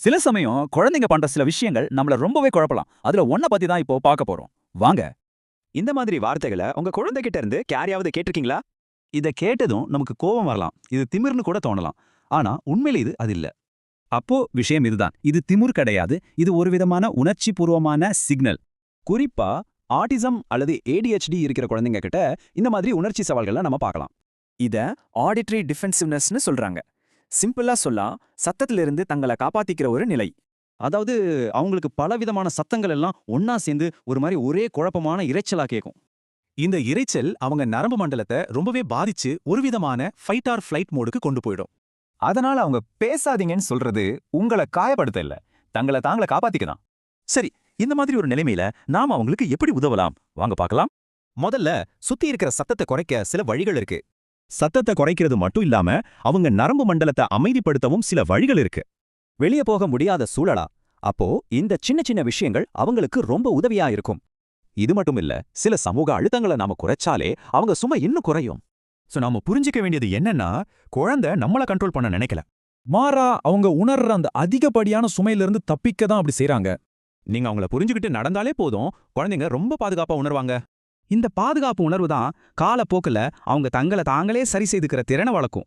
சில சமயம் குழந்தைங்க பண்ற சில விஷயங்கள் நம்மள ரொம்பவே குழப்பலாம். அதுல ஒண்ண பத்தி தான் இப்போ பார்க்க போறோம். வாங்க. இந்த மாதிரி வார்த்தைகள உங்க குழந்தைகிட்ட இருந்து யாரையாவது கேட்டிருக்கீங்களா? இத கேட்டதும் நமக்கு கோபம் வரலாம். இது திமிர்னு கூட தோணலாம். ஆனா உண்மையில அது இல்ல. அப்போ விஷயம் இதுதான். இது திமிர் கிடையாது. இது ஒரு விதமான உணர்ச்சி பூர்வமான சிக்னல். குறிப்பா ஆட்டிசம் அல்லது ஏடிஹெச்டி இருக்கிற குழந்தைங்க கிட்ட இந்த மாதிரி உணர்ச்சி சவால்கள நம்ம பார்க்கலாம். இத ஆடிட்டரி டிஃபென்சிவ்னஸ்னு சொல்றாங்க. சிம்பிளா சொல்லா சத்தத்திலிருந்து தங்கள காப்பாத்திக்கிற ஒரு நிலை. அதாவது அவங்களுக்கு பலவிதமான சத்தங்கள் எல்லாம் ஒண்ணா சேர்ந்து ஒரு மாதிரி ஒரே குழப்பமான இரைச்சலா கேட்கும். இந்த இரைச்சல் அவங்க நரம்பு மண்டலத்தை ரொம்பவே பாதிச்சு ஒரு விதமான ஃபைட் ஆர் ஃப்ளைட் மோடுக்கு கொண்டு போயிடும். அதனால அவங்க பேசாதீங்கன்னு சொல்றது உங்கள காயப்படுத்த இல்ல. தங்கள தாங்கள காப்பாத்திக்கலாம். சரி, இந்த மாதிரி ஒரு நிலைமையில நாம அவங்களுக்கு எப்படி உதவலாம்? வாங்க பார்க்கலாம். முதல்ல சுத்தி இருக்கிற சத்தத்தை குறைக்க சில வழிகள் இருக்கு. சத்தத்தை குறைக்கிறது மட்டும் இல்லாம அவங்க நரம்பு மண்டலத்தை அமைதிப்படுத்தவும் சில வழிகள் இருக்கு. வெளிய போக முடியாத சூழலா? அப்போ இந்த சின்ன சின்ன விஷயங்கள் அவங்களுக்கு ரொம்ப உதவியா இருக்கும். இது மட்டும் இல்ல, சில சமூக அழுத்தங்களை நாம குறைச்சாலே அவங்க சுமை இன்னும் குறையும். சோ நாம புரிஞ்சுக்க வேண்டியது என்னன்னா, குழந்தை நம்மள கண்ட்ரோல் பண்ண நினைக்கல. மாறா அவங்க உணர்ற அந்த அதிகப்படியான சுமையிலிருந்து தப்பிக்க தான் அப்படி செய்றாங்க. நீங்க அவங்கள புரிஞ்சுக்கிட்டு நடந்தாலே போதும், குழந்தைங்க ரொம்ப பாதுகாப்பா உணர்வாங்க. இந்த பாதுகாப்பு உணர்வு தான் காலப்போக்குல அவங்க தங்கள தாங்களே சரி செய்துக்கிற திறனை வளர்க்கும்.